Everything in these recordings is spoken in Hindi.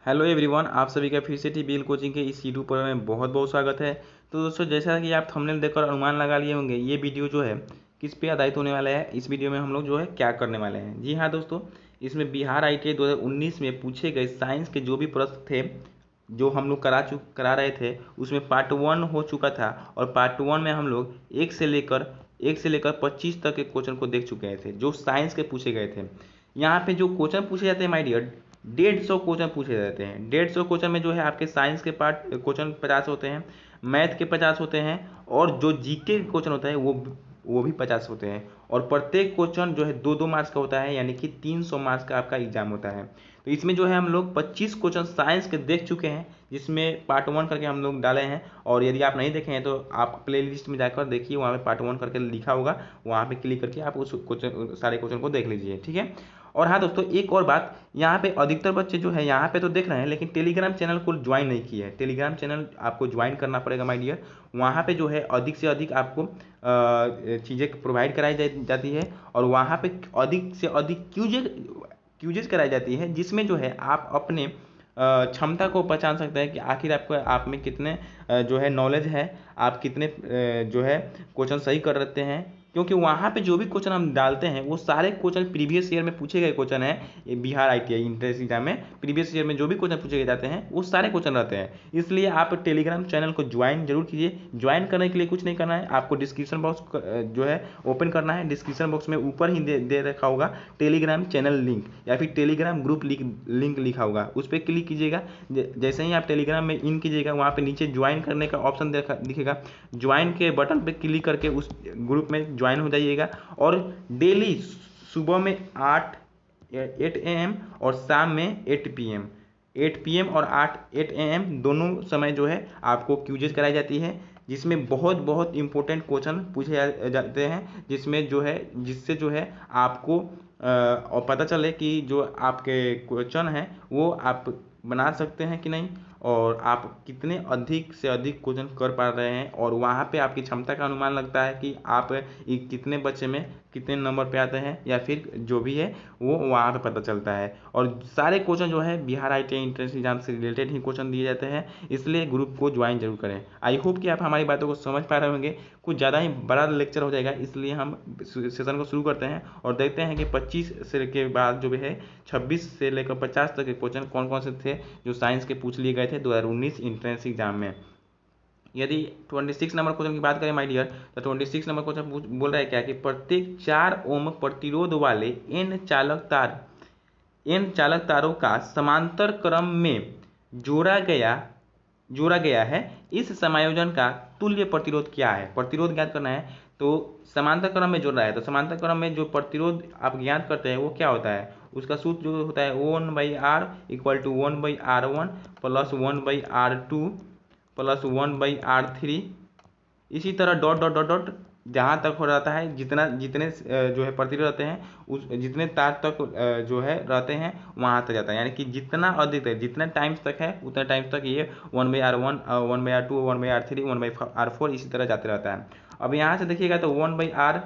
हेलो एवरीवन, आप सभी का फिर से टीबीएल कोचिंग के इस यूट्यूब पर में बहुत बहुत स्वागत है। तो दोस्तों, जैसा कि आप थंबनेल देखकर अनुमान लगा लिए होंगे, ये वीडियो जो है किस पे आधारित होने वाला है। इस वीडियो में हम लोग जो है क्या करने वाले हैं। जी हाँ दोस्तों, इसमें बिहार ITI 2019 में पूछे गए साइंस के जो भी प्रश्न थे, जो हम लोग करा रहे थे, उसमें पार्ट 1 हो चुका था। और पार्ट 1 में हम लोग एक से लेकर 25 तक के क्वेश्चन को देख चुके थे, जो साइंस के पूछे गए थे। यहाँ पे जो क्वेश्चन पूछे जाते हैं माय डियर, 150 क्वेश्चन पूछे जाते हैं। 150 क्वेश्चन में जो है आपके साइंस के पार्ट क्वेश्चन 50 होते हैं, मैथ के 50 होते हैं, और जो जीके के क्वेश्चन होता है वो भी 50 होते हैं। और प्रत्येक क्वेश्चन जो है 2-2 मार्क्स का होता है, यानी कि 300 मार्क्स का आपका एग्जाम होता है। तो इसमें जो है हम लोग 25 क्वेश्चन साइंस के देख चुके हैं, जिसमें पार्ट 1 करके हम लोग डाले हैं। और यदि आप नहीं देखे हैं तो आप प्ले लिस्ट में जाकर देखिए, वहाँ पे पार्ट 1 करके लिखा होगा, वहाँ पे क्लिक करके आप उस क्वेश्चन सारे क्वेश्चन को देख लीजिए, ठीक है। और हाँ दोस्तों, एक और बात, यहाँ पे अधिकतर बच्चे जो है यहाँ पे तो देख रहे हैं, लेकिन टेलीग्राम चैनल को ज्वाइन नहीं किया है। टेलीग्राम चैनल आपको ज्वाइन करना पड़ेगा माय डियर। वहाँ पे जो है अधिक से अधिक आपको चीज़ें प्रोवाइड कराई जाती है, और वहाँ पे अधिक से अधिक क्यूजेज कराई जाती है, जिसमें जो है आप अपने क्षमता को पहचान सकते हैं कि आखिर आपको आप में कितने जो है नॉलेज है, आप कितने जो है क्वेश्चन सही कर रहे हैं। क्योंकि वहाँ पे जो भी क्वेश्चन हम डालते हैं वो सारे क्वेश्चन प्रीवियस ईयर में पूछे गए क्वेश्चन हैं। ये बिहार ITI इंट्रेंस एग्जाम में प्रीवियस ईयर में जो भी क्वेश्चन पूछे जाते हैं वो सारे क्वेश्चन रहते हैं। इसलिए आप टेलीग्राम चैनल को ज्वाइन जरूर कीजिए। ज्वाइन करने के लिए कुछ नहीं करना है, आपको डिस्क्रिप्शन बॉक्स जो है ओपन करना है। डिस्क्रिप्शन बॉक्स में ऊपर ही दे रखा होगा टेलीग्राम चैनल लिंक, या फिर टेलीग्राम ग्रुप लिंक लिखा होगा, उस पर क्लिक कीजिएगा। जैसे ही आप टेलीग्राम में इन कीजिएगा, वहाँ पे नीचे ज्वाइन करने का ऑप्शन दिखेगा। ज्वाइन के बटन पे क्लिक करके उस ग्रुप में ज्वाइन हो जाइएगा। और डेली सुबह में 8 AM और शाम में 8 PM और 8 AM दोनों समय जो है आपको क्यूजेज कराई जाती है, जिसमें बहुत बहुत इंपॉर्टेंट क्वेश्चन पूछे जाते हैं, जिससे जो है आपको और पता चले कि जो आपके क्वेश्चन हैं वो आप बना सकते हैं कि नहीं, और आप कितने अधिक से अधिक क्वेश्चन कर पा रहे हैं। और वहाँ पे आपकी क्षमता का अनुमान लगता है कि आप कितने बच्चे में कितने नंबर पे आते हैं, या फिर जो भी है वो वहाँ पे पता चलता है। और सारे क्वेश्चन जो है बिहार ITI एंट्रेंस एग्जाम से रिलेटेड ही क्वेश्चन दिए जाते हैं, इसलिए ग्रुप को ज्वाइन जरूर करें। आई होप कि आप हमारी बातों को समझ पा रहे होंगे। कुछ ज़्यादा ही बड़ा लेक्चर हो जाएगा, इसलिए हम सेशन को शुरू करते हैं और देखते हैं कि 25 से के बाद जो भी है 26 से लेकर 50 तक के क्वेश्चन कौन कौन से थे जो साइंस के पूछ लिए गए थे 2019 इंट्रेंस एग्जाम में। यदि 26 नंबर क्वेश्चन की बात करें माय डियर, तो 26 नंबर क्वेश्चन बोल रहा है क्या कि प्रत्येक 4 ओम प्रतिरोध वाले एन चालक तारों का समांतर क्रम में जोड़ा गया है, इस समायोजन का तुल्य प्रतिरोध क्या है। प्रतिरोध ज्ञात करना है, तो समांतर क्रम में जोड़ रहा है, तो समांतर क्रम में जो प्रतिरोध आप ज्ञात करते हैं वो क्या होता है, उसका सूत्र जो होता है O1/R equal to 1/R1 plus 1/R2 plus 1/R3। इसी तरह डॉट डॉट डॉट डॉट जहाँ तक हो जाता है, जितने जो है प्रतिरोध रहते हैं, उस जितने तार तक जो है रहते हैं वहाँ तक जाता है। यानी कि जितना अधिक है, जितने टाइम्स तक है उतने टाइम्स तक ये 1/R1 1/R2 1/R3 1/R4 इसी तरह जाते रहता है। अब यहाँ से देखिएगा तो 1/R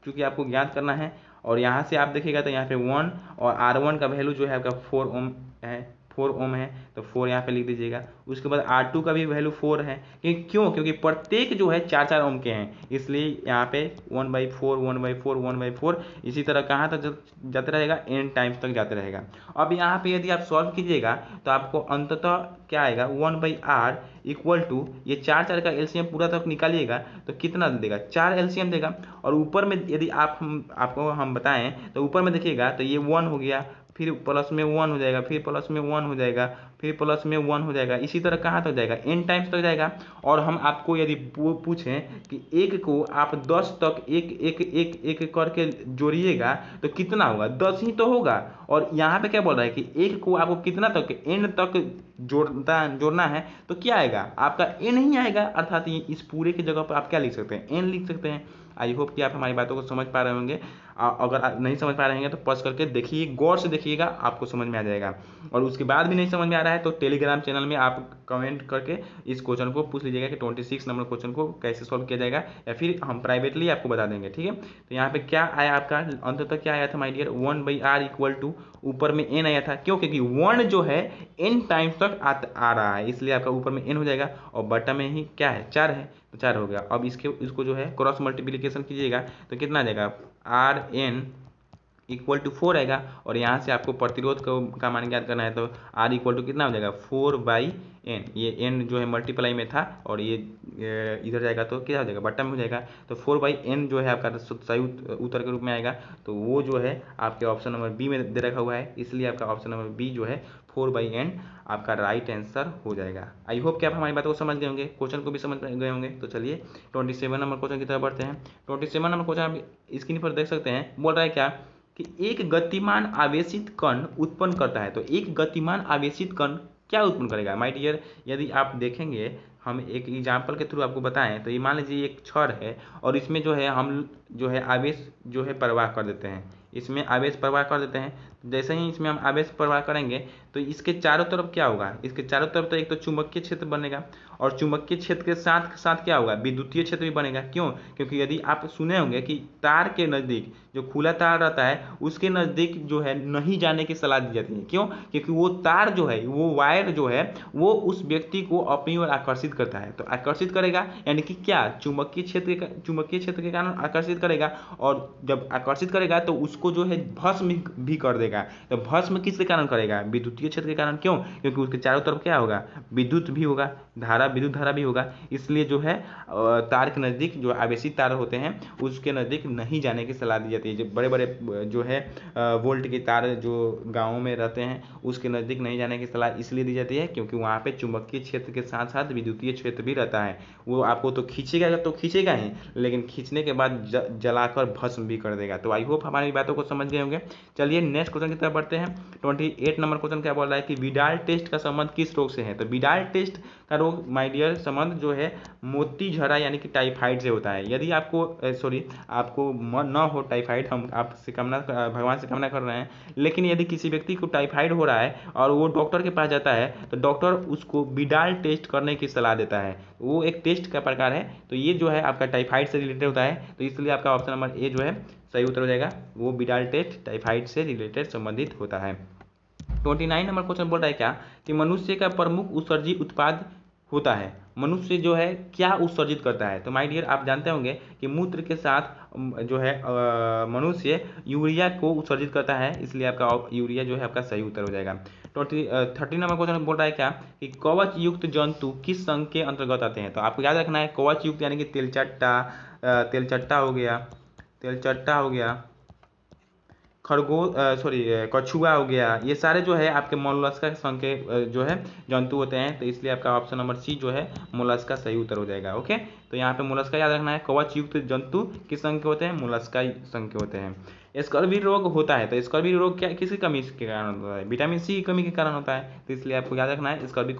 चूँकि आपको ज्ञात करना है, और यहाँ से आप देखिएगा तो यहाँ पे 1 और R1 का वैल्यू जो है आपका 4 ओम है, 4 ओम है, तो 4 यहाँ पे लिख दीजिएगा। उसके बाद R2 का भी वैल्यू 4 है। क्यों? क्योंकि प्रत्येक जो है 4-4 ओम के हैं, इसलिए यहाँ पे 1/4 1/4 1/4 इसी तरह कहाँ तक जाते रहेगा, n टाइम्स तक जाते रहेगा। अब यहाँ पे यदि आप सॉल्व कीजिएगा तो आपको अंततः क्या आएगा, 1/R इक्वल टू ये 4 का एलसीएम पूरा तक निकालिएगा तो कितना देगा, 4 एलसीएम देगा। और ऊपर में यदि आपको हम बताएं तो ऊपर में देखिएगा तो ये 1 हो गया, फिर प्लस में 1 हो जाएगा, फिर प्लस में 1 हो जाएगा, फिर प्लस में 1 हो जाएगा, इसी तरह कहाँ तक जाएगा, n टाइम्स तक जाएगा। और हम आपको यदि पूछें कि एक को आप 10 तक एक एक एक एक करके जोड़िएगा तो कितना होगा, 10 ही तो होगा। और यहाँ पे क्या बोल रहा है कि एक को आपको कितना तक, n तक जोड़ना है, तो क्या आएगा आपका n ही आएगा। अर्थात इस पूरे की जगह पर आप क्या लिख सकते हैं, n लिख सकते हैं। आई होप कि आप हमारी बातों को समझ पा रहे होंगे। अगर आप नहीं समझ पा रहे हैं तो पॉज करके देखिए, गौर से देखिएगा, आपको समझ में आ जाएगा। और उसके बाद भी नहीं समझ में आ रहा है तो टेलीग्राम चैनल में आप कमेंट करके इस क्वेश्चन को पूछ लीजिएगा कि 26 नंबर क्वेश्चन को कैसे सॉल्व किया जाएगा, या फिर हम प्राइवेटली आपको बता देंगे, ठीक है। तो यहाँ पे क्या आया आपका, अंत तक क्या आया था my dear, 1/r equal to ऊपर में n आया था, क्यों, क्योंकि 1 जो है n टाइम्स तक आ रहा है, इसलिए आपका ऊपर में n हो जाएगा और बटा में ही क्या है, 4 है, तो 4 हो गया। अब इसको जो है क्रॉस मल्टीप्लिकेशन कीजिएगा तो कितना आ जाएगा, rn इक्वल टू 4 आएगा। और यहाँ से आपको प्रतिरोध का मान ज्ञात करना है, तो r इक्वल टू कितना हो जाएगा, 4/n, ये n जो है मल्टीप्लाई में था और ये इधर जाएगा तो क्या हो जाएगा, बट्टा में हो जाएगा। तो 4/n जो है आपका सही उत्तर के रूप में आएगा, तो वो जो है आपके ऑप्शन नंबर बी में दे रखा हुआ है, इसलिए आपका ऑप्शन नंबर बी जो है 4/n आपका राइट आंसर हो जाएगा। आई होप कि आप हमारी बातों को समझ गए होंगे, क्वेश्चन को भी समझ गए होंगे। तो चलिए 27 नंबर क्वेश्चन की तरफ बढ़ते हैं। 27 नंबर क्वेश्चन आप स्क्रीन पर देख सकते हैं, बोल रहा है क्या कि एक गतिमान आवेशित कण उत्पन्न करता है। तो एक गतिमान आवेशित कण क्या उत्पन्न करेगा माय डियर, यदि आप देखेंगे, हम एक एग्जाम्पल के थ्रू आपको बताएं तो ये मान लीजिए एक छड़ है और इसमें जो है हम जो है आवेश जो है प्रवाह कर देते हैं, इसमें आवेश प्रवाह कर देते हैं। जैसे ही इसमें हम आवेश प्रवाह करेंगे तो इसके चारों तरफ क्या होगा, इसके चारों तरफ तो एक तो चुंबकीय क्षेत्र बनेगा और चुंबकीय क्षेत्र के साथ साथ क्या होगा, विद्युतीय क्षेत्र भी बनेगा। क्यों, क्योंकि यदि आप सुने होंगे कि तार के नज़दीक जो खुला तार रहता है उसके नज़दीक जो है नहीं जाने की सलाह दी जाती है। क्यों, क्योंकि वो तार जो है, वो वायर जो है, वो उस व्यक्ति को अपनी ओर आकर्षित करता है। तो आकर्षित करेगा यानी कि क्या, चुंबकीय क्षेत्र के कारण आकर्षित करेगा, और जब आकर्षित करेगा तो उसको जो है भस्म भी कर देगा। तो भस्म किसके कारण करेगा, विद्युतीय क्षेत्र के कारण। क्यों, क्योंकि उसके चारों तरफ क्या होगा, विद्युत भी होगा, विद्युत धारा भी होगा, इसलिए जो है तार के नज़दीक जो आवेशित तार होते हैं उसके नज़दीक नहीं जाने की सलाह दी जाती है। जो बड़े बड़े जो है वोल्ट के तार जो गाँवों में रहते हैं उसके नज़दीक नहीं जाने की सलाह इसलिए दी जाती है क्योंकि वहाँ पे चुंबकीय क्षेत्र के साथ साथ विद्युतीय क्षेत्र भी रहता है। वो आपको तो खींचेगा ही, लेकिन खींचने के बाद जलाकर भस्म भी कर देगा। तो आई होप हमारी बातों को समझ गए होंगे। चलिए नेक्स्ट क्वेश्चन की तरफ बढ़ते हैं। 28 नंबर क्वेश्चन क्या बोल रहा है कि विडाल टेस्ट का संबंध किस रोग से है। तो विडाल टेस्ट का रोग माय डियर संबंध जो है मोती झरा यानी कि टाइफाइड से होता है। यदि आपको आपको न हो टाइफाइड, हम आपसे भगवान से कामना कर रहे हैं, लेकिन यदि किसी व्यक्ति को टाइफाइड हो रहा है और वो डॉक्टर के पास जाता है तो डॉक्टर उसको विडाल टेस्ट करने की सलाह देता है। वो एक टेस्ट का प्रकार है, तो ये जो है आपका टाइफाइड से रिलेटेड होता है, तो इसलिए आपका ऑप्शन नंबर ए जो है सही उत्तर हो जाएगा। वो विडाल टेस्ट टाइफाइड से रिलेटेड संबंधित होता है। 29 नंबर क्वेश्चन बोल रहा है क्या कि मनुष्य का प्रमुख उत्सर्जी उत्पाद होता है। मनुष्य जो है क्या उत्सर्जित करता है। तो माय डियर आप जानते होंगे कि मूत्र के साथ जो है मनुष्य यूरिया को उत्सर्जित करता है, इसलिए आपका यूरिया जो है आपका सही उत्तर हो जाएगा। 30 नंबर क्वेश्चन बोल रहा है क्या कि कवच युक्त जंतु किस संघ के अंतर्गत आते हैं। तो आपको याद रखना है कवच युक्त यानी कि तेलचट्टा हो गया, कछुआ हो गया, ये सारे जो है आपके मोलस्का संघ के जो है जंतु होते हैं। तो इसलिए आपका ऑप्शन नंबर सी जो है मोलस्का सही उत्तर हो जाएगा। ओके, तो यहाँ पे मोलस्का याद रखना है, कवच युक्त जंतु किस संघ के होते हैं, मोलस्का संघ के होते हैं। स्कर्वी रोग होता है, तो स्कर्वी रोग क्या किसी कमी के कारण होता है, विटामिन सी की कमी के कारण होता है। तो इसलिए आपको याद रखना है स्कर्वी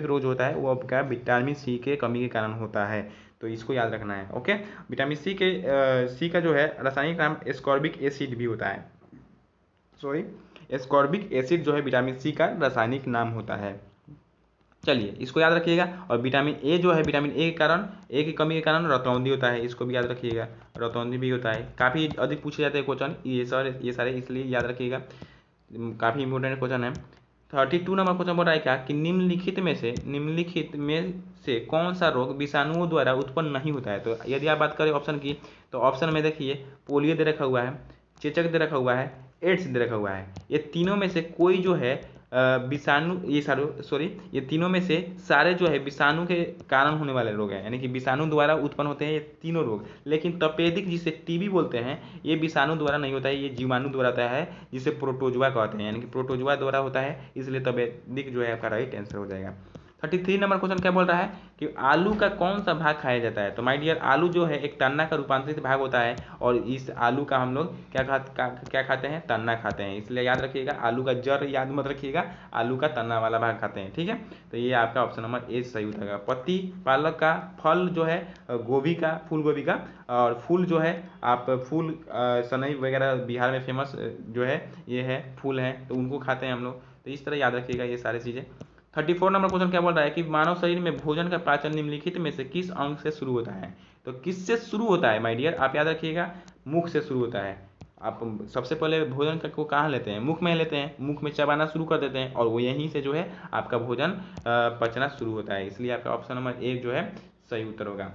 रोग होता है वो आपका विटामिन सी के कमी के कारण होता है, तो इसको याद रखना है। ओके, विटामिन सी का जो है रासायनिक नाम एस्कॉर्बिक एसिड भी होता है। एस्कॉर्बिक एसिड जो है विटामिन सी का रासायनिक नाम होता है। चलिए इसको याद रखिएगा। और विटामिन ए जो है, विटामिन ए के कारण, ए की कमी के कारण रतौंधी होता है, इसको भी याद रखिएगा, रतौंधी भी होता है। काफ़ी अधिक पूछे जाते हैं क्वेश्चन ये सारे इसलिए याद रखिएगा, काफ़ी इंपॉर्टेंट क्वेश्चन है। 32 नंबर क्वेश्चन बोल रहा है क्या कि निम्नलिखित में से कौन सा रोग विषाणुओं द्वारा उत्पन्न नहीं होता है। तो यदि आप बात करें ऑप्शन की, तो ऑप्शन में देखिए पोलियो दे रखा हुआ है, चेचक दे रखा हुआ है, एड्स दे रखा हुआ है। ये तीनों में से कोई जो है ये तीनों में से सारे जो है विषाणु के कारण होने वाले रोग हैं, यानी कि विषाणु द्वारा उत्पन्न होते हैं ये तीनों रोग। लेकिन तपेदिक जिसे टीबी बोलते हैं ये विषाणु द्वारा नहीं होता है, ये जीवाणु द्वारा होता है, जिसे प्रोटोजोआ कहते हैं, यानी कि प्रोटोजोआ द्वारा होता है, इसलिए तपेदिक जो है आपका राइट आंसर हो जाएगा। 33 नंबर क्वेश्चन क्या बोल रहा है कि आलू का कौन सा भाग खाया जाता है। तो माय डियर, आलू जो है एक तन्ना का रूपांतरित भाग होता है और इस आलू का हम लोग क्या खाते हैं, तन्ना खाते हैं। इसलिए याद रखिएगा, आलू का जड़ याद मत रखिएगा, आलू का तन्ना वाला भाग खाते हैं, ठीक है। तो ये आपका ऑप्शन नंबर ए सही उतरेगा। पत्ती पालक का, फल जो है गोभी का, फूल गोभी का, और फूल जो है आप फूल सनई वगैरह बिहार में फेमस जो है ये है फूल है, तो उनको खाते हैं हम लोग। तो इस तरह याद रखिएगा ये सारी चीज़ें। 34 नंबर क्वेश्चन क्या बोल रहा है कि मानव शरीर में भोजन का पाचन निम्नलिखित में से किस अंग से शुरू होता है। तो किससे शुरू होता है माय डियर, आप याद रखिएगा, मुख से शुरू होता है। आप सबसे पहले भोजन को कहाँ लेते हैं, मुख में लेते हैं, मुख में चबाना शुरू कर देते हैं और वो यहीं से जो है आपका भोजन पचना शुरू होता है। इसलिए आपका ऑप्शन नंबर ए जो है सही उत्तर होगा।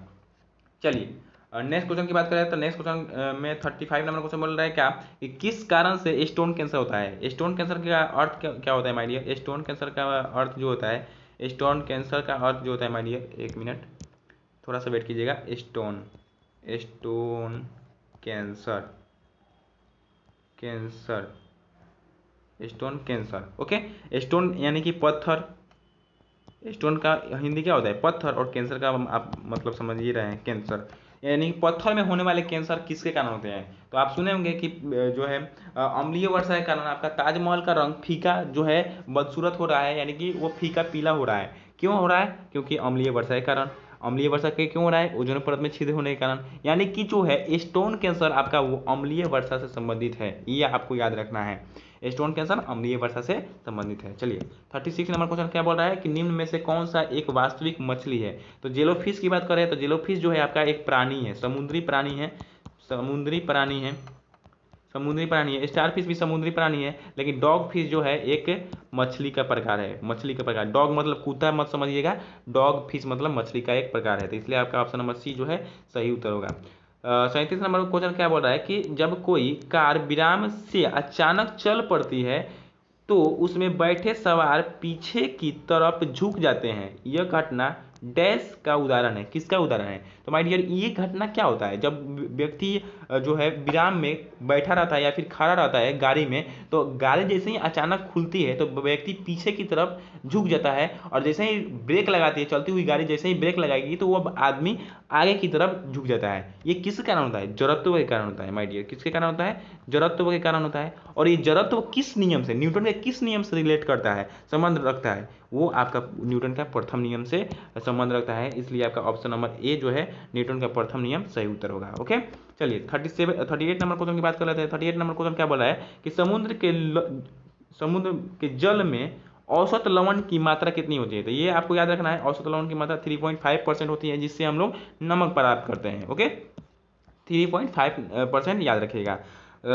चलिए नेक्स्ट क्वेश्चन की बात करें तो नेक्स्ट क्वेश्चन में 35 नंबर क्वेश्चन बोल रहा है क्या कि किस कारण से स्टोन कैंसर होता है। स्टोन कैंसर का अर्थ क्या होता है माय डियर, स्टोन कैंसर का अर्थ जो होता है, स्टोन कैंसर का अर्थ जो होता है माय डियर, एक मिनट थोड़ा सा वेट कीजिएगा। Stone cancer stone cancer, okay. Stone यानी कि पत्थर, स्टोन का हिंदी क्या होता है, पत्थर, और कैंसर का आप मतलब समझ ही रहे हैं, कैंसर यानी पत्थर में होने वाले कैंसर किसके कारण होते हैं। तो आप सुने होंगे कि जो है अम्लीय वर्षा के कारण आपका ताजमहल का रंग फीका जो है बदसूरत हो रहा है, यानी कि वो फीका पीला हो रहा है। क्यों हो रहा है, क्योंकि अम्लीय वर्षा के कारण। अम्लीय वर्षा के क्यों हो रहा है, ओजोन परत में छिद्र होने के कारण। यानी कि जो है स्टोन कैंसर आपका वो अम्लीय वर्षा से संबंधित है, ये आपको याद रखना है। स्टोन कैंसर अम्लीय वर्षा से संबंधित है। चलिए 36 नंबर क्वेश्चन क्या बोल रहा है कि निम्न में से कौन सा एक वास्तविक मछली है। तो जेलोफिश की बात करें तो जेलोफिश जो है आपका एक प्राणी है, समुद्री प्राणी है, स्टार फिश भी समुद्री प्राणी है, लेकिन डॉग फिश जो है एक मछली का प्रकार है, मछली का प्रकार। डॉग मतलब कुत्ता मत समझिएगा, डॉग फिश मतलब मछली का एक प्रकार है। तो इसलिए आपका ऑप्शन नंबर सी जो है सही उत्तर होगा। 37 नंबर क्वेश्चन क्या बोल रहा है कि जब कोई कार विराम से अचानक चल पड़ती है तो उसमें बैठे सवार पीछे की तरफ झुक जाते हैं, यह घटना डैश का उदाहरण है, किसका उदाहरण है। तो माय डियर, ये घटना क्या होता है, जब व्यक्ति जो है विराम में बैठा रहता है या फिर खड़ा रहता है गाड़ी में, तो गाड़ी जैसे ही अचानक खुलती है तो व्यक्ति पीछे की तरफ झुक जाता है, और जैसे ही ब्रेक लगाती है चलती हुई गाड़ी, जैसे ही ब्रेक लगाएगी तो वो आदमी आगे की तरफ झुक जाता है। ये किस कारण होता है, जड़त्व के कारण होता है माय डियर, किसके कारण होता है, जड़त्व के कारण होता है। और ये जड़त्व किस नियम से, न्यूटन के किस नियम से रिलेट करता है, संबंध रखता है, वो आपका न्यूटन का प्रथम नियम से संबंध रखता है। इसलिए आपका ऑप्शन नंबर ए जो है न्यूटन का प्रथम नियम सही उत्तर होगा, ओके। चलिए 38 नंबर क्वेश्चन की बात कर लेते हैं। 38 नंबर क्वेश्चन क्या बोला है कि समुद्र के जल में औसत लवण की मात्रा कितनी होती है। तो ये आपको याद रखना है, औसत लवण की मात्रा 3.5% होती है, जिससे हम लोग नमक प्राप्त करते हैं, ओके। 3.5% याद रखिएगा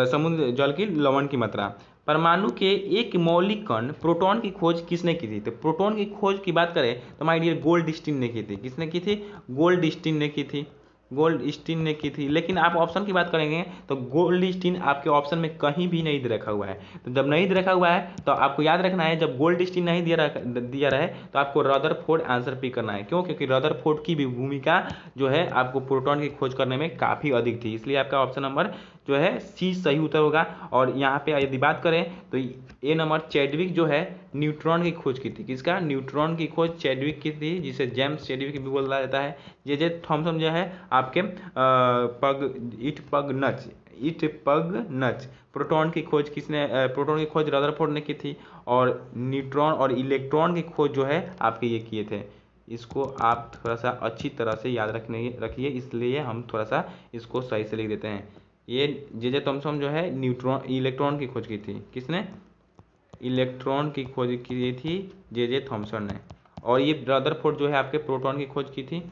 समुद्र जल की लवण की मात्रा। परमाणु के एक मौलिक कण प्रोटॉन की खोज किसने की थी। तो प्रोटॉन की खोज की बात करें तो माय डियर गोल्डस्टीन ने की थी। किसने की थी, गोल्डस्टीन ने की थी, गोल्डस्टीन ने की थी। लेकिन आप ऑप्शन की बात करेंगे तो गोल्डस्टीन आपके ऑप्शन में कहीं भी नहीं दे रखा हुआ है। तो जब नहीं दे रखा हुआ है तो आपको याद रखना है, जब गोल्डस्टीन नहीं दिया रहे तो आपको रदरफोर्ड आंसर पिक करना है। क्यों, क्योंकि रदरफोर्ड की भी भूमिका जो है आपको प्रोटॉन की खोज करने में काफ़ी अधिक थी। इसलिए आपका ऑप्शन नंबर जो है सी सही उत्तर होगा। और यहाँ पे यदि बात करें तो ए नंबर चैडविक जो है न्यूट्रॉन की खोज की थी। किसका, न्यूट्रॉन की खोज चैडविक की थी, जिसे जेम्स चैडविक भी बोला जाता है। जे थॉमसन जो है आपके पग नच प्रोटॉन की खोज किसने, प्रोटॉन की खोज रदरफोर्ड ने की थी। और न्यूट्रॉन और इलेक्ट्रॉन की खोज जो है आपके ये किए थे। इसको आप थोड़ा सा अच्छी तरह से याद रखिए, इसलिए हम थोड़ा सा इसको सही से लिख देते हैं। ये जे थॉमसन जो है इलेक्ट्रॉन की खोज की थी। किसने, इलेक्ट्रॉन की खोज की थी जे थॉमसन ने। और ये रदरफोर्ड जो है आपके प्रोटॉन की खोज की थी।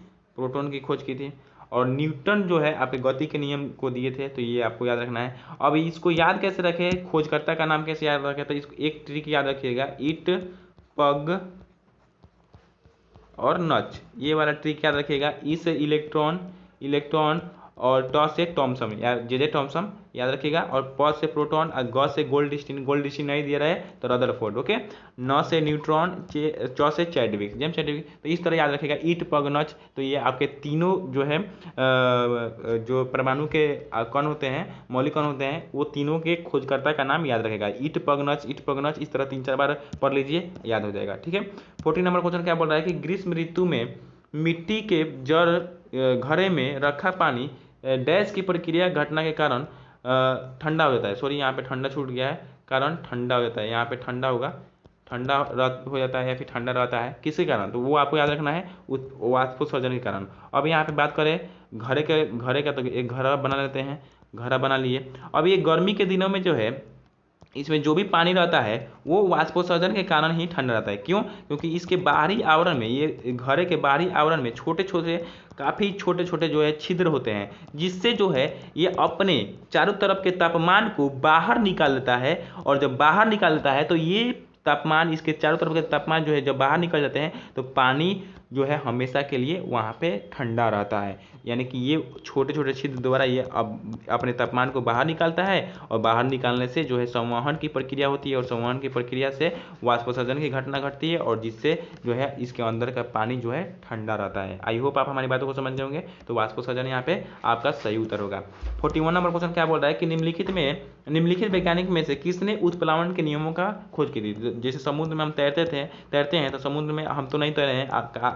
और न्यूटन जो है आपके गति के नियम को दिए थे। तो ये आपको याद रखना है। अब इसको याद कैसे रखें, खोजकर्ता का नाम कैसे याद रखें, तो इसको एक ट्रिक याद रखिएगा, इट पग और नच, ये वाला ट्रिक याद रखिएगा। इस इलेक्ट्रॉन और ट से थॉम्सन या जे थॉम्सन याद रखिएगा, और प से प्रोटॉन, और ग से गोल्डस्टीन नहीं दे रहे तो रदरफोर्ड। ओके, न से न्यूट्रॉन, च से चैडविक, जेम्स चैडविक। तो इस तरह याद रखिएगा। ईट पगनच, तो ये आपके तीनों जो है जो परमाणु के कण होते हैं, मौलिक कण होते हैं, वो तीनों के खोजकर्ता का नाम याद रखेगा। ईट पगनच, इस तरह 3-4 बार पढ़ लीजिए, याद हो जाएगा। ठीक है। 14 नंबर क्वेश्चन क्या बोल रहा है कि ग्रीष्म ऋतु में मिट्टी के जड़ घड़े में रखा पानी डैश की प्रक्रिया घटना के कारण ठंडा हो जाता है। सॉरी, यहाँ पे ठंडा छूट गया है, कारण ठंडा हो जाता है, यहाँ पे ठंडा होगा, ठंडा हो जाता है या फिर ठंडा रहता है, किसके कारण, तो वो आपको याद रखना है, वाष्पोत्सर्जन के कारण। अब यहाँ पे बात करें घड़े का, तो एक घड़ा बना लेते हैं, घड़ा बना लिए। अब ये गर्मी के दिनों में जो है इसमें जो भी पानी रहता है वो वाष्पोत्सर्जन के कारण ही ठंडा रहता है। क्यों? क्योंकि इसके बाहरी आवरण में, ये घड़े के बाहरी आवरण में काफ़ी छोटे छोटे जो है छिद्र होते हैं, जिससे जो है ये अपने चारों तरफ के तापमान को बाहर निकाल लेता है। और जब बाहर निकाल लेता है तो ये तापमान, इसके चारों तरफ के तापमान जो है जब बाहर निकल जाते हैं तो पानी जो है हमेशा के लिए वहाँ पे ठंडा रहता है। यानी कि ये छोटे छोटे छिद्र द्वारा ये अब अपने तापमान को बाहर निकालता है, और बाहर निकालने से जो है संवहन की प्रक्रिया होती है, और संवहन की प्रक्रिया से वाष्पोत्सर्जन की घटना घटती है, और जिससे जो है इसके अंदर का पानी जो है ठंडा रहता है। आई होप आप हमारी बातों को समझ जाओगे। तो वाष्पोत्सर्जन यहाँ पे आपका सही उत्तर होगा। 41 नंबर क्वेश्चन क्या बोल रहा है कि निम्नलिखित वैज्ञानिक में से किसने उत्प्लावन के नियमों का खोज की थी। जैसे समुद्र में हम तैरते हैं, तो समुद्र में हम तो नहीं तैरे हैं,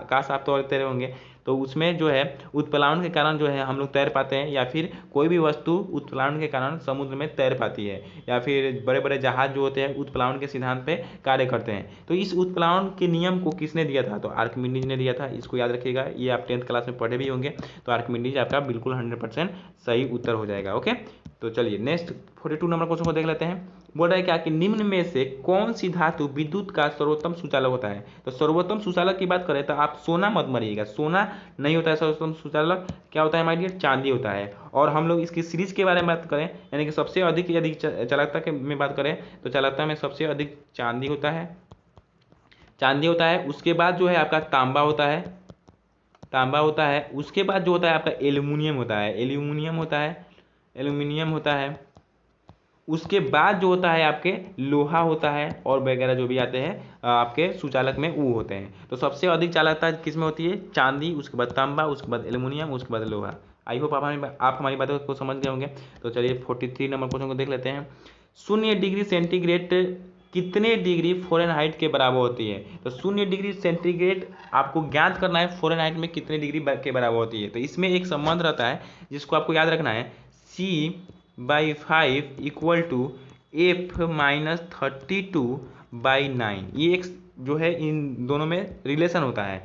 काश आप तो तैरे होंगे, तो उसमें जो है उत्प्लावन के कारण जो है हम लोग तैर पाते हैं, या फिर कोई भी वस्तु उत्प्लावन के कारण समुद्र में तैर पाती है, या फिर बड़े बड़े जहाज जो होते हैं उत्प्लावन के सिद्धांत पे कार्य करते हैं। तो इस उत्प्लावन के नियम को किसने दिया था, तो आर्किमिडीज ने दिया था। इसको याद रखिएगा, ये आप 10th क्लास में पढ़े भी होंगे। तो आर्किमिडीज आपका बिल्कुल 100% सही उत्तर हो जाएगा। ओके, तो चलिए नेक्स्ट 42 नंबर क्वेश्चन को देख लेते हैं। बोल रहा है क्या कि निम्न में से कौन सी धातु विद्युत का सर्वोत्तम सुचालक होता है। तो सर्वोत्तम सुचालक की बात करें तो आप सोना मत मरिएगा, सोना नहीं होता है सर्वोत्तम सुचालक। क्या होता है माय डियर? चांदी होता है। और हम लोग इसकी सीरीज के बारे में बात करें, यानी कि सबसे अधिक यदि चालकता के में बात करें तो चालकता में सबसे अधिक चांदी होता है। उसके बाद जो है आपका तांबा होता है। उसके बाद जो होता है आपका एल्यूमिनियम होता है। उसके बाद जो होता है आपके लोहा होता है, और वगैरह जो भी आते हैं आपके सुचालक में वो होते हैं। तो सबसे अधिक चालकता किस में होती है? चांदी, उसके बाद तांबा, उसके बाद एल्यूमिनियम, उसके बाद लोहा। आई होप आप हमारी बातों को समझ गए होंगे। तो चलिए 43 नंबर क्वेश्चन को देख लेते हैं। 0 डिग्री सेंटीग्रेड कितने डिग्री फ़ारेनहाइट के बराबर होती है? तो 0 डिग्री सेंटीग्रेड आपको ज्ञात करना है फ़ारेनहाइट में कितने डिग्री के बराबर होती है। तो इसमें एक संबंध रहता है जिसको आपको याद रखना है, C/5 इक्वल टू F-32/9। ये एक जो है इन दोनों में रिलेशन होता है।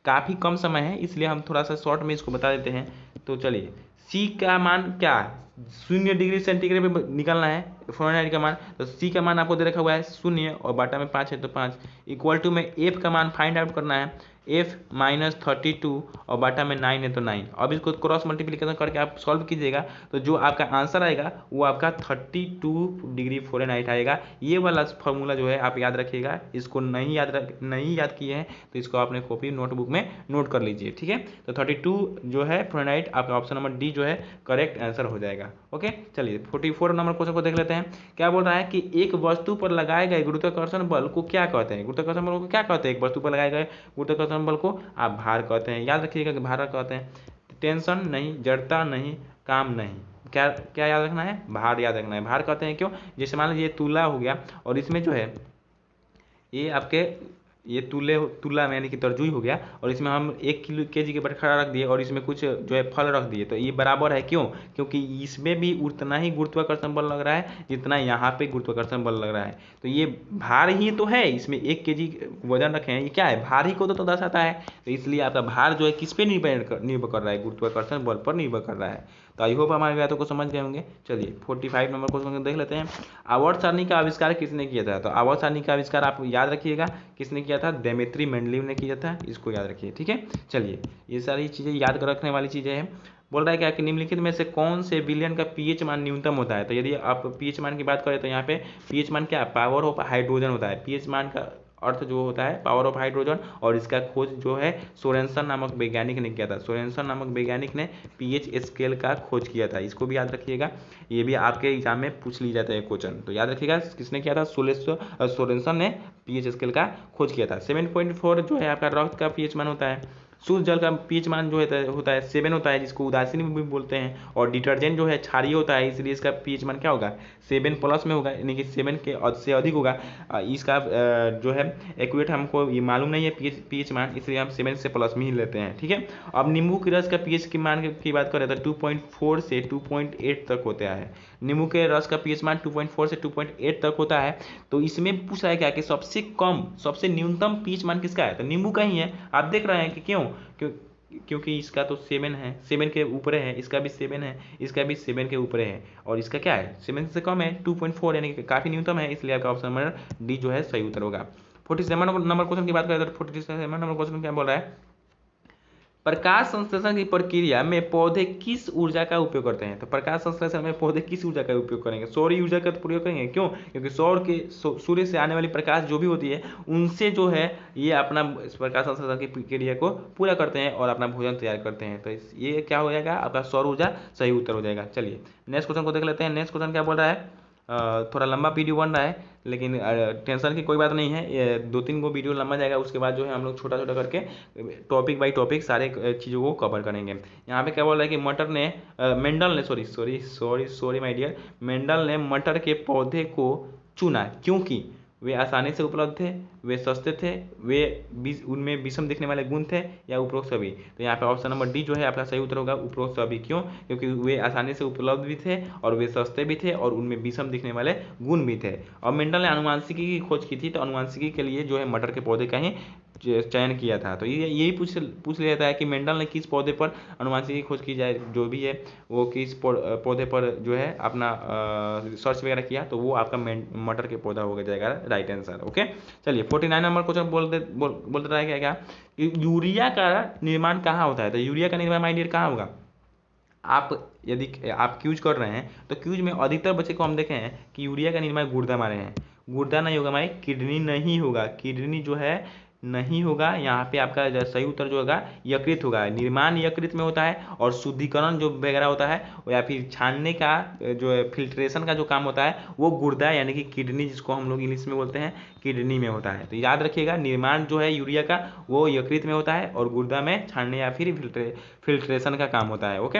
काफ़ी कम समय है इसलिए हम थोड़ा सा शॉर्ट में इसको बता देते हैं। तो चलिए, C का मान क्या, 0 डिग्री सेंटीग्रेड पे निकालना है फ़ारेनहाइट का मान। तो C का मान आपको दे रखा हुआ है 0 और बाटा में 5 है तो 5, इक्वल टू में F का मान फाइंड आउट करना है, F-32 और बाटा में 9 है तो 9। अब इसको क्रॉस मल्टीप्लिकेशन करके आप सॉल्व कीजिएगा तो जो आपका आंसर आएगा वो आपका 32 डिग्री फ़ारेनहाइट आएगा। ये वाला फॉर्मूला जो है आप याद रखिएगा। इसको नहीं याद किए हैं तो इसको अपने कॉपी नोटबुक में नोट कर लीजिए। ठीक है, तो 32 जो है फ़ारेनहाइट आपका ऑप्शन नंबर डी जो है करेक्ट आंसर हो जाएगा। ओके, चलिए 44 नंबर क्वेश्चन को देख लेते हैं। क्या बोल रहा है कि एक वस्तु पर लगाए गए गुरुत्वाकर्षण बल को क्या कहते हैं? गुरुत्वाकर्षण बल को क्या कहते हैं? एक वस्तु पर लगाए गए गुरुत्वाकर्षण बल को आप भार कहते हैं। याद रखिएगा कि भार कहते हैं। टेंशन नहीं, जड़ता नहीं, काम नहीं, क्या याद रखना है? भार याद रखना है। भार कहते हैं क्यों? जैसे मान लीजिए तुला हो गया और इसमें जो है ये आपके ये तुला में यानी कि तरजुई हो गया, और इसमें हम 1 kg के बटखरा रख दिए और इसमें कुछ जो है फल रख दिए, तो ये बराबर है। क्यों? क्योंकि इसमें भी उतना ही गुरुत्वाकर्षण बल लग रहा है जितना यहाँ पे गुरुत्वाकर्षण बल लग रहा है। तो ये भार ही तो है, इसमें 1 kg वजन रखे हैं, ये क्या है? भार ही को तो दर्शाता है। तो इसलिए आपका भार जो है किस पे निर्भर कर रहा है? गुरुत्वाकर्षण बल पर निर्भर कर रहा है। तो आई होप हमारी बातों को समझ गए होंगे। चलिए 45 नंबर क्वेश्चन देख लेते हैं। आवर्त सारणी का आविष्कार किसने किया था? तो आवर्त सारणी का आविष्कार आप याद रखिएगा किसने किया था? डेमेट्री मेंडलीव ने किया था। इसको याद रखिए। ठीक है, चलिए ये सारी चीज़ें याद रखने वाली चीज़ें हैं। बोल रहा है क्या कि निम्नलिखित में से कौन से विलयन का पीएच मान न्यूनतम होता है? तो यदि आप पीएच मान की बात करें तो यहाँ पे पीएच मान क्या? पावर ऑफ हाइड्रोजन होता है। पीएच मान का अर्थ जो होता है पावर ऑफ हाइड्रोजन, और इसका खोज जो है सोरेनसन नामक वैज्ञानिक ने किया था। सोरेनसन नामक वैज्ञानिक ने पीएच स्केल का खोज किया था, इसको भी याद रखिएगा, ये भी आपके एग्जाम में पूछ ली जाता है क्वेश्चन, तो याद रखिएगा किसने किया था, सोरेनसन ने पीएच स्केल का खोज किया था। 7.4 जो है आपका रक्त का पीएच मान होता है। शुद्ध जल का पीएच मान जो होता है 7 होता है, जिसको उदासीन भी बोलते हैं। और डिटर्जेंट जो है क्षारीय होता है, इसलिए इसका पीएच मान क्या होगा, 7+ में होगा, यानी कि 7 के से अधिक होगा। इसका जो है एक्यूरेट हमको ये मालूम नहीं है पीएच मान, इसलिए हम 7 से प्लस में ही लेते हैं, ठीक है। अब नींबू के रस का पीएच की मान की बात करें तो 2.4 से 2.8 तक होता है। नींबू के रस का पीएच मान 2.4 से 2.8 तक होता है। तो इसमें पूछ रहा है क्या कि सबसे कम, सबसे न्यूनतम पीएच मान किसका है, तो नींबू का ही है। आप देख रहे हैं कि क्योंकि इसका तो 7 है, 7 के ऊपर है, इसका भी 7 है, इसका भी 7 के ऊपर है, और इसका क्या है 7 से कम है 2.4, यानी कि काफ़ी न्यूनतम है, इसलिए आपका ऑप्शन नंबर डी जो है सही उत्तर होगा। 47 नंबर क्वेश्चन की बात करें तो 47 नंबर क्वेश्चन क्या बोल रहा है, प्रकाश संश्लेषण की प्रक्रिया में पौधे किस ऊर्जा का उपयोग करते हैं। तो प्रकाश संश्लेषण में पौधे किस ऊर्जा का उपयोग करेंगे, सौर ऊर्जा का प्रयोग करेंगे। क्यों, क्योंकि सूर्य से आने वाली प्रकाश जो भी होती है उनसे जो है ये अपना प्रकाश संश्लेषण की प्रक्रिया को पूरा करते हैं और अपना भोजन तैयार करते हैं। तो ये क्या हो जाएगा, आपका सौर ऊर्जा सही उत्तर हो जाएगा। चलिए नेक्स्ट क्वेश्चन को देख लेते हैं। नेक्स्ट क्वेश्चन क्या बोल रहा है, थोड़ा लंबा वीडियो बन रहा है, लेकिन टेंशन की कोई बात नहीं है, ये 2-3 को वीडियो लंबा जाएगा, उसके बाद जो है हम लोग छोटा छोटा करके टॉपिक बाय टॉपिक सारे चीज़ों को कवर करेंगे। यहाँ पे क्या बोल रहा है कि मेंडल ने सॉरी माय डियर, मेंडल ने मटर के पौधे को चुना क्योंकि वे आसानी से उपलब्ध थे, वे सस्ते थे, उनमें विषम दिखने वाले गुण थे, या उपरोक्त सभी। तो यहाँ पे ऑप्शन नंबर डी जो है आपका सही उत्तर होगा, उपरोक्त सभी। क्यों, क्योंकि वे आसानी से उपलब्ध भी थे और वे सस्ते भी थे और उनमें विषम दिखने वाले गुण भी थे। और मेंडल ने अनुवांशिकी की खोज की थी, तो अनुवांशिकी के लिए जो है मटर के पौधे का ही चयन किया था। तो यही पूछ लिया जाता है कि मेंडल ने किस पौधे पर अनुवांशिकी की खोज की जाए, जो भी है वो किस पौधे पर जो है अपना सर्च वगैरह किया, तो वो आपका मटर के पौधा हो जाएगा राइट आंसर। ओके, चलिए 49 नंबर क्वेश्चन बोल रहा है क्या यूरिया का निर्माण कहाँ होता है। तो यूरिया का निर्माण माय डियर कहाँ होगा, यदि आप क्यूज कर रहे हैं तो क्यूज में अधिकतर बच्चे को हम देखे हैं कि यूरिया का निर्माण गुर्दा में रहे हैं। गुर्दा नहीं होगा भाई, किडनी नहीं होगा, किडनी जो है नहीं होगा। यहाँ पे आपका सही उत्तर जो होगा यकृत होगा। निर्माण यकृत में होता है, और शुद्धिकरण जो वगैरह होता है या फिर छानने का जो है फिल्ट्रेशन का जो काम होता है वो गुर्दा यानी कि किडनी, जिसको हम लोग इंग्लिश में बोलते हैं किडनी में होता है। तो याद रखिएगा निर्माण जो है यूरिया का वो यकृत में होता है और गुर्दा में छानने या फिर फिल्ट्रेशन का काम होता है। ओके,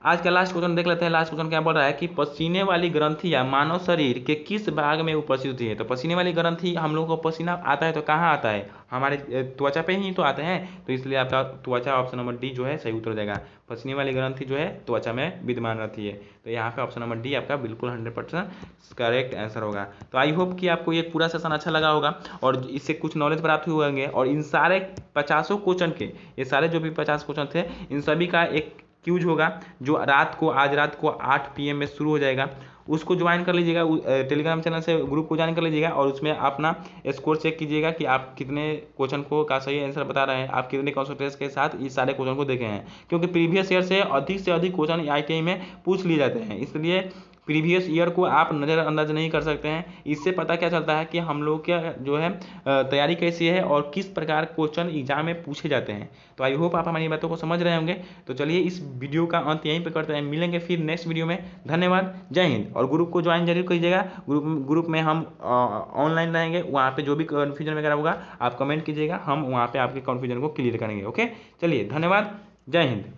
आज का लास्ट क्वेश्चन देख लेते हैं। लास्ट क्वेश्चन क्या बोल रहा है कि पसीने वाली ग्रंथियां मानव शरीर के किस भाग में उपस्थित होती है। तो पसीने वाली ग्रंथि, हम लोग को पसीना आता है तो कहाँ आता है, हमारे त्वचा पे ही तो आते हैं, तो इसलिए आपका त्वचा ऑप्शन नंबर डी जो है सही उत्तर हो जाएगा। पसीने वाली ग्रंथि जो है त्वचा में विद्यमान रहती है, तो यहाँ पे ऑप्शन नंबर डी आपका बिल्कुल 100% करेक्ट आंसर होगा। तो आई होप कि आपको ये पूरा सेशन अच्छा लगा होगा और इससे कुछ नॉलेज प्राप्त हुए होंगे। और इन सारे 50 क्वेश्चन के, ये सारे जो भी 50 क्वेश्चन थे, इन सभी का एक क्यूज होगा जो आज रात को 8 PM में शुरू हो जाएगा। उसको ज्वाइन कर लीजिएगा, टेलीग्राम चैनल से ग्रुप को ज्वाइन कर लीजिएगा और उसमें अपना स्कोर चेक कीजिएगा कि आप कितने क्वेश्चन को का सही आंसर बता रहे हैं, आप कितने कॉन्सेंट्रेशन के साथ इस सारे क्वेश्चन को देखे हैं। क्योंकि प्रीवियस ईयर से अधिक क्वेश्चन IIT में पूछ लिए जाते हैं, इसलिए प्रीवियस ईयर को आप नज़रअंदाज नहीं कर सकते हैं। इससे पता क्या चलता है कि हम लोग क्या जो है तैयारी कैसी है और किस प्रकार क्वेश्चन एग्जाम में पूछे जाते हैं। तो आई होप आप हमारी बातों को समझ रहे होंगे। तो चलिए इस वीडियो का अंत यहीं पे करते हैं, मिलेंगे फिर नेक्स्ट वीडियो में। धन्यवाद, जय हिंद। और ग्रुप को ज्वाइन जरूर कीजिएगा, ग्रुप में हम ऑनलाइन रहेंगे, वहाँ पे जो भी कन्फ्यूजन वगैरह होगा आप कमेंट कीजिएगा, हम वहाँ पे आपके कन्फ्यूजन को क्लियर करेंगे। ओके, चलिए धन्यवाद, जय हिंद।